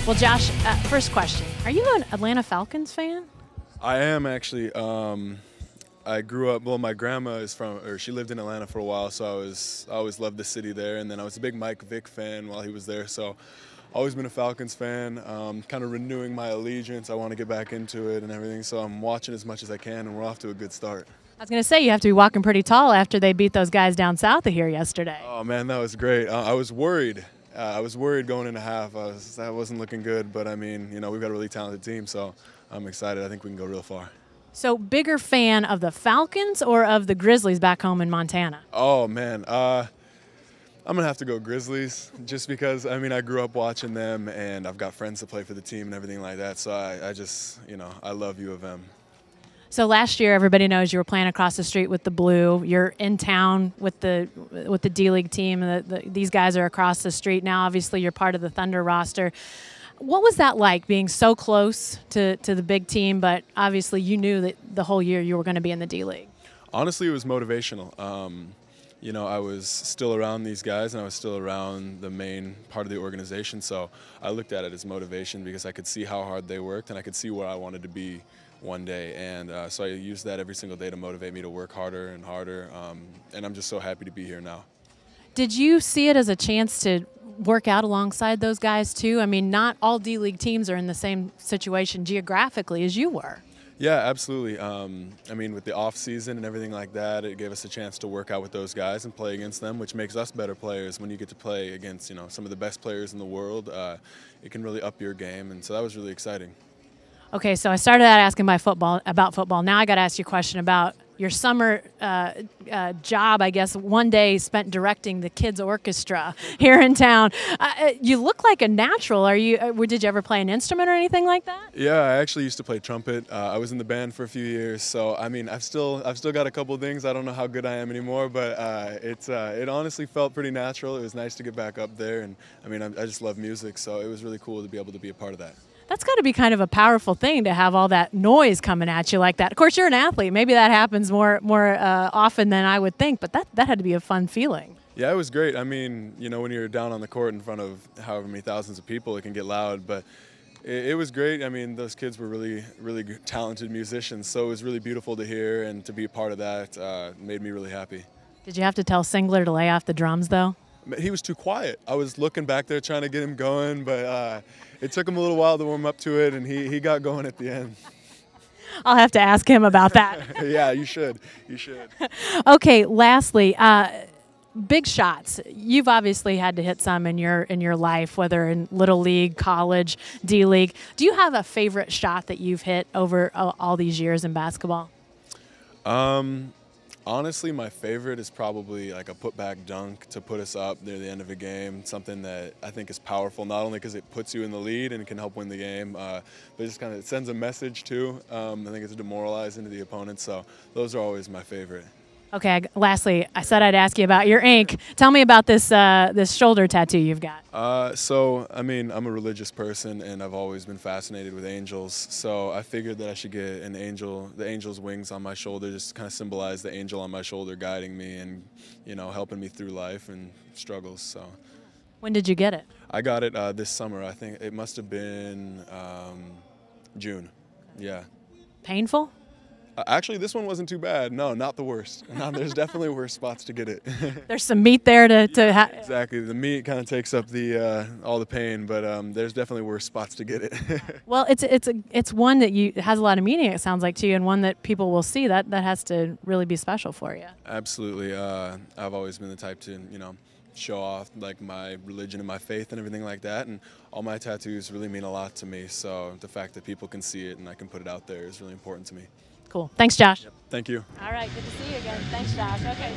Well, Josh, first question. Are you an Atlanta Falcons fan? I am actually. I grew up. Well, my grandma is from, or she lived in Atlanta for a while, so I always loved the city there. And then I was a big Mike Vick fan while he was there, so always been a Falcons fan. Kind of renewing my allegiance. I want to get back into it and everything, so I'm watching as much as I can, and we're off to a good start. I was going to say you have to be walking pretty tall after they beat those guys down south of here yesterday. Oh man, that was great. I was worried. I was worried going into half. That wasn't looking good, but I mean, you know, we've got a really talented team, so I'm excited. I think we can go real far. So, bigger fan of the Falcons or of the Grizzlies back home in Montana? Oh man, I'm gonna have to go Grizzlies, just because I mean I grew up watching them, and I've got friends that play for the team and everything like that. So I just, you know, I love U of M. So last year, everybody knows you were playing across the street with the Blue. You're in town with the D-League team. These guys are across the street now. Obviously, you're part of the Thunder roster. What was that like, being so close to the big team, but obviously you knew that the whole year you were going to be in the D-League? Honestly, it was motivational. You know, I was still around these guys, and I was still around the main part of the organization, so I looked at it as motivation because I could see how hard they worked, and I could see where I wanted to be one day, and so I used that every single day to motivate me to work harder and harder, and I'm just so happy to be here now. Did you see it as a chance to work out alongside those guys too? I mean, not all D-League teams are in the same situation geographically as you were. Yeah, absolutely. I mean, with the off season and everything like that, it gave us a chance to work out with those guys and play against them, which makes us better players. When you get to play against, you know, some of the best players in the world, it can really up your game, and so that was really exciting. Okay, so I started out asking about football. Now I got to ask you a question about your summer job, I guess, one day spent directing the kids' orchestra here in town. You look like a natural. Did you ever play an instrument or anything like that? Yeah, I actually used to play trumpet. I was in the band for a few years, so I mean, I've still got a couple of things. I don't know how good I am anymore, but it honestly felt pretty natural. It was nice to get back up there, and I mean, I just love music, so it was really cool to be able to be a part of that. That's got to be kind of a powerful thing to have all that noise coming at you like that. Of course, you're an athlete. Maybe that happens more often than I would think, but that had to be a fun feeling. Yeah, it was great. I mean, you know, when you're down on the court in front of however many thousands of people, it can get loud, but it was great. I mean, those kids were really, really talented musicians, so it was really beautiful to hear, and to be a part of that made me really happy. Did you have to tell Singler to lay off the drums, though? He was too quiet. I was looking back there trying to get him going, but it took him a little while to warm up to it, and he got going at the end. I'll have to ask him about that. Yeah, you should. You should. Okay, lastly, big shots. You've obviously had to hit some in your life, whether in Little League, college, D-League. Do you have a favorite shot that you've hit over all these years in basketball? Honestly, my favorite is probably like a putback dunk to put us up near the end of a game, something that I think is powerful, not only because it puts you in the lead and it can help win the game, but just kind of it sends a message too. I think it's demoralizing to the opponent, so those are always my favorite. Okay, lastly, I said I'd ask you about your ink. Tell me about this this shoulder tattoo you've got. So, I mean, I'm a religious person, and I've always been fascinated with angels, so I figured that I should get the angel's wings on my shoulder, just to kind of symbolize the angel on my shoulder guiding me and, you know, helping me through life and struggles. So. When did you get it? I got it this summer. I think it must have been June. Yeah. Painful? Actually, this one wasn't too bad. No, not the worst. No, there's definitely worse spots to get it. There's some meat there to have. Exactly. The meat kind of takes up all the pain, but there's definitely worse spots to get it. Well, it's one that has a lot of meaning, it sounds like, to you, and one that people will see. That has to really be special for you. Absolutely. I've always been the type to, you know, show off like my religion and my faith and everything like that, and all my tattoos really mean a lot to me. So the fact that people can see it and I can put it out there is really important to me. Cool. Thanks, Josh. Yep. Thank you. All right. Good to see you again. Thanks, Josh. Okay.